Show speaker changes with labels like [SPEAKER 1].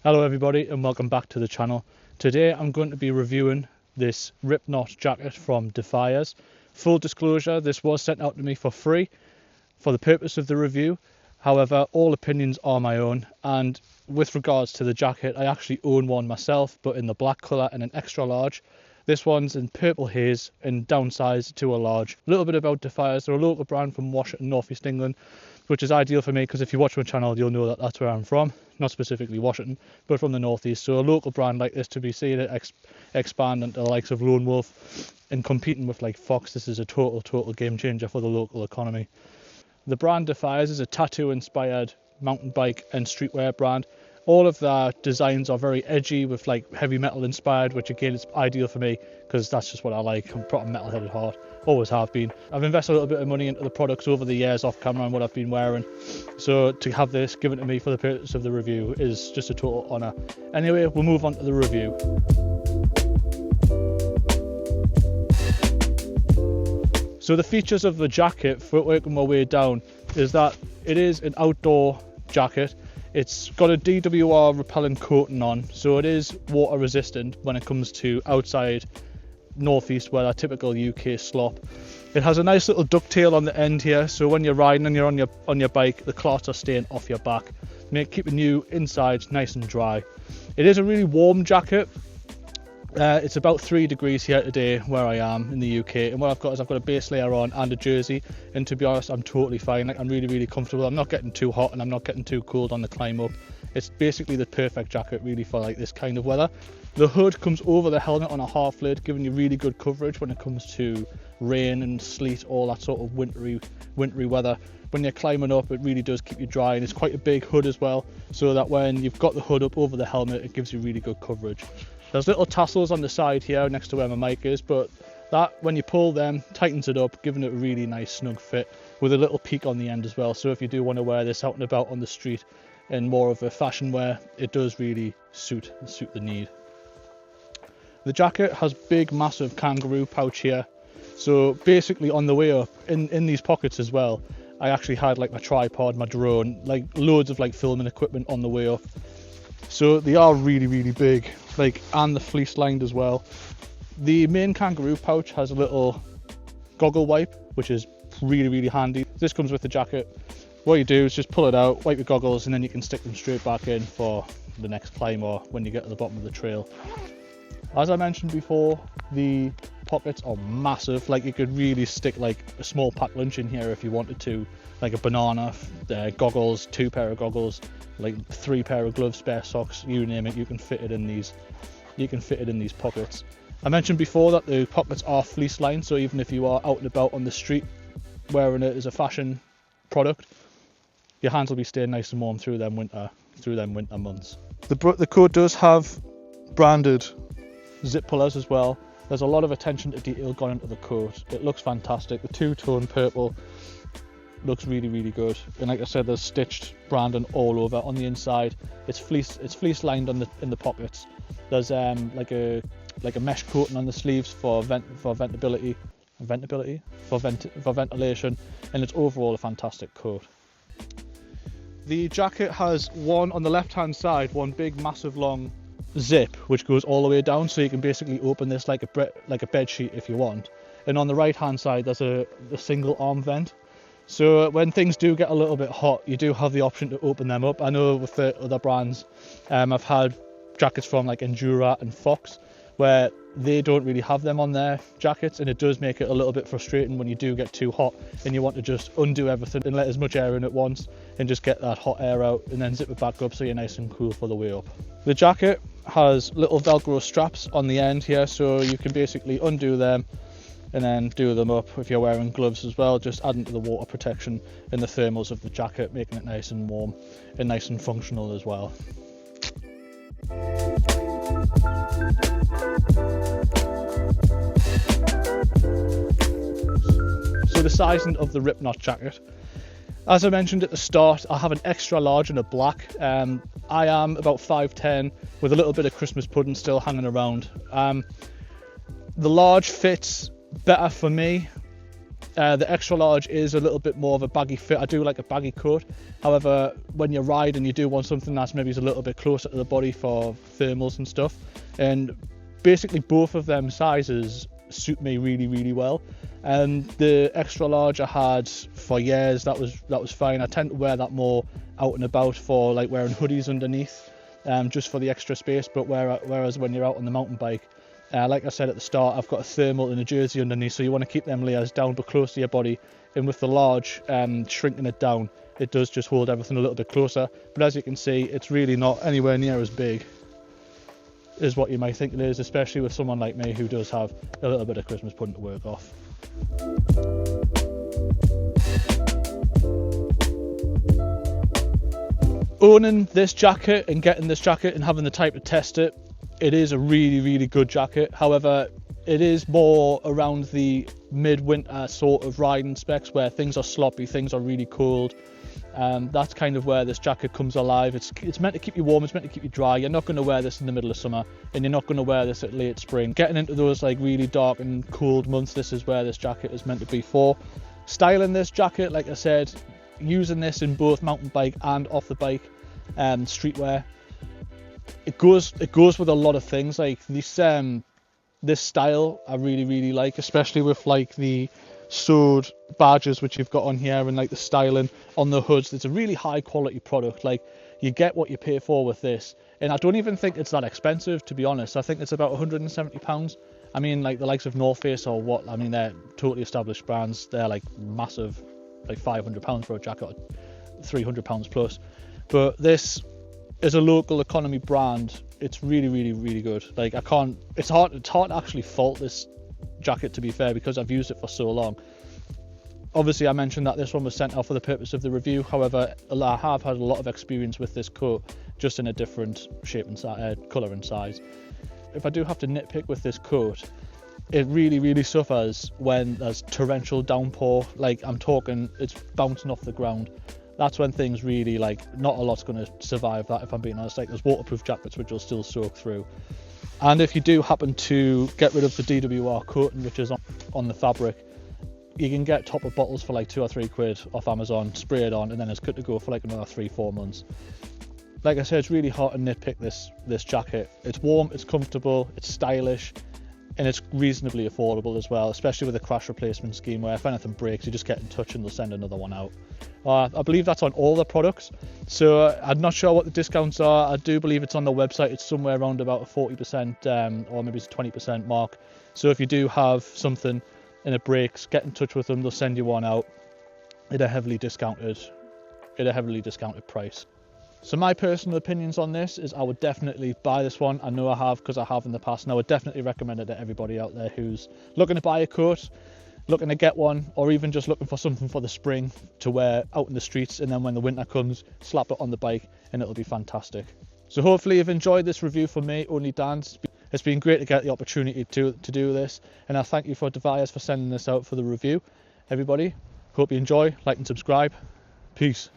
[SPEAKER 1] Hello everybody and welcome back to the channel. Today I'm going to be reviewing this Ripknot jacket from DFYRS. Full disclosure, this was sent out to me for free for the purpose of the review. However, all opinions are my own, and with regards to the jacket, I actually own one myself, but in the black colour and an extra large. This one's in purple haze and downsized to a large. A little bit about DFYRS, they're a local brand from Washington, North East England, which is ideal for me because if you watch my channel you'll know that that's where I'm from. Not specifically Washington, but from the northeast. So a local brand like this, to be seen it expand into the likes of Lone Wolf and competing with like Fox, this is a total game changer for the local economy. The brand DFYRS is a tattoo inspired mountain bike and streetwear brand. All of their designs are very edgy with like heavy metal inspired, which again is ideal for me because that's just what I like. I'm proper metalhead at heart, always have been. I've invested a little bit of money into the products over the years off camera and what I've been wearing. So to have this given to me for the purpose of the review is just a total honour. Anyway, we'll move on to the review. So the features of the jacket, for working my way down, is that it is an outdoor jacket. It's got a DWR repellent coating on, so it is water resistant when it comes to outside northeast weather, typical UK slop. It has a nice little ducktail on the end here, so when you're riding and you're on your bike, the cloths are staying off your back, keeping you inside nice and dry. It is a really warm jacket. It's about 3 degrees here today where I am in the UK, and what I've got is I've got a base layer on and a jersey, and to be honest I'm totally fine. Like, I'm really comfortable. I'm not getting too hot and I'm not getting too cold on the climb up. It's basically the perfect jacket really for like this kind of weather. The hood comes over the helmet on a half lid, giving you really good coverage when it comes to rain and sleet, all that sort of wintry weather. When you're climbing up, it really does keep you dry, and it's quite a big hood as well, so that when you've got the hood up over the helmet, it gives you really good coverage. There's little tassels on the side here next to where my mic is, but that, when you pull them, tightens it up, giving it a really nice snug fit with a little peak on the end as well. So if you do want to wear this out and about on the street in more of a fashion wear, it does really suit the need. The jacket has big massive kangaroo pouch here, so basically on the way up, in these pockets as well, I actually had like my tripod, my drone, like loads of like filming equipment on the way up. So they are really big, like, and the fleece lined as well. The main kangaroo pouch has a little goggle wipe, which is really handy. This comes with the jacket. What you do is just pull it out, wipe your goggles, and then you can stick them straight back in for the next climb or when you get to the bottom of the trail. As I mentioned before, the pockets are massive. Like, you could really stick like a small packed lunch in here if you wanted to, like a banana, goggles, 2 pair of goggles, like 3 pair of gloves, spare socks, you name it, you can fit it in these. You can fit it in these pockets. I mentioned before that the pockets are fleece lined, so even if you are out and about on the street wearing it as a fashion product, your hands will be staying nice and warm through them winter months. The coat does have branded zip pullers as well. There's a lot of attention to detail gone into the coat. It looks fantastic. The 2-tone purple looks really good, and like I said, there's stitched branding all over on the inside. It's fleece lined in the pockets. There's like a mesh coating on the sleeves for ventilation, and it's overall a fantastic coat. The jacket has on the left hand side one big massive long zip which goes all the way down, so you can basically open this like a bed sheet if you want, and on the right hand side there's a single arm vent. So when things do get a little bit hot, you do have the option to open them up. I know with the other brands, I've had jackets from like Endura and Fox where they don't really have them on their jackets, and it does make it a little bit frustrating when you do get too hot and you want to just undo everything and let as much air in at once and just get that hot air out and then zip it back up so you're nice and cool for the way up. The jacket has little velcro straps on the end here, so you can basically undo them and then do them up if you're wearing gloves as well, just adding to the water protection and the thermals of the jacket, making it nice and warm and nice and functional as well. So the sizing of the Ripknot jacket. As I mentioned at the start, I have an extra large in a black. I am about 5'10", with a little bit of Christmas pudding still hanging around. The large fits better for me The extra large is a little bit more of a baggy fit. I do like a baggy coat. However, when you ride and you do want something that's maybe a little bit closer to the body for thermals and stuff, and basically both of them sizes suit me really, really well. And the extra large I had for years, that was fine. I tend to wear that more out and about for like wearing hoodies underneath, just for the extra space. But whereas when you're out on the mountain bike, like I said at the start, I've got a thermal and a jersey underneath, so you want to keep them layers down but close to your body. And with the large, shrinking it down, it does just hold everything a little bit closer. But as you can see, it's really not anywhere near as big as what you might think it is, especially with someone like me who does have a little bit of Christmas pudding to work off. Owning this jacket and getting this jacket and having the time to test it, it is a really, really good jacket. However, it is more around the mid-winter sort of riding specs where things are sloppy, things are really cold. That's kind of where this jacket comes alive. It's meant to keep you warm, it's meant to keep you dry. You're not going to wear this in the middle of summer, and you're not going to wear this at late spring. Getting into those like really dark and cold months, this is where this jacket is meant to be for. Styling this jacket, like I said, using this in both mountain bike and off the bike streetwear, it goes with a lot of things. Like this style I really, really like, especially with like the sewed badges which you've got on here and like the styling on the hoods. It's a really high quality product. Like, you get what you pay for with this, and I don't even think it's that expensive, to be honest. I think it's about £170. I mean, like the likes of North Face or what, I mean, they're totally established brands, they're like massive, like £500 for a jacket, £300 plus. But this is a local economy brand. It's really, really, really good. Like, it's hard to actually fault this jacket, to be fair, because I've used it for so long. Obviously, I mentioned that this one was sent out for the purpose of the review. However, I have had a lot of experience with this coat, just in a different shape and colour and size. If I do have to nitpick with this coat, it really, really suffers when there's torrential downpour. Like, I'm talking, it's bouncing off the ground. That's when things really, like, not a lot's going to survive that, if I'm being honest. Like, there's waterproof jackets which will still soak through. And if you do happen to get rid of the DWR coating, which is on the fabric, you can get topper bottles for like £2 or £3 off Amazon, spray it on, and then it's good to go for like another 3-4 months. Like I said, it's really hard to nitpick this jacket. It's warm, it's comfortable, it's stylish, and it's reasonably affordable as well, especially with a crash replacement scheme where if anything breaks, you just get in touch and they'll send another one out. I believe that's on all the products, so I'm not sure what the discounts are. I do believe it's on the website. It's somewhere around about a 40% or maybe it's a 20% mark. So if you do have something and it breaks, get in touch with them. They'll send you one out at a heavily discounted price. So my personal opinions on this is I would definitely buy this one. I know I have, because I have in the past, and I would definitely recommend it to everybody out there who's looking to buy a coat, looking to get one, or even just looking for something for the spring to wear out in the streets, and then when the winter comes, slap it on the bike and it'll be fantastic. So hopefully you've enjoyed this review from me, Onlydan's. It's been great to get the opportunity to do this, and I thank you for DFYRS for sending this out for the review. Everybody, hope you enjoy, like and subscribe. Peace.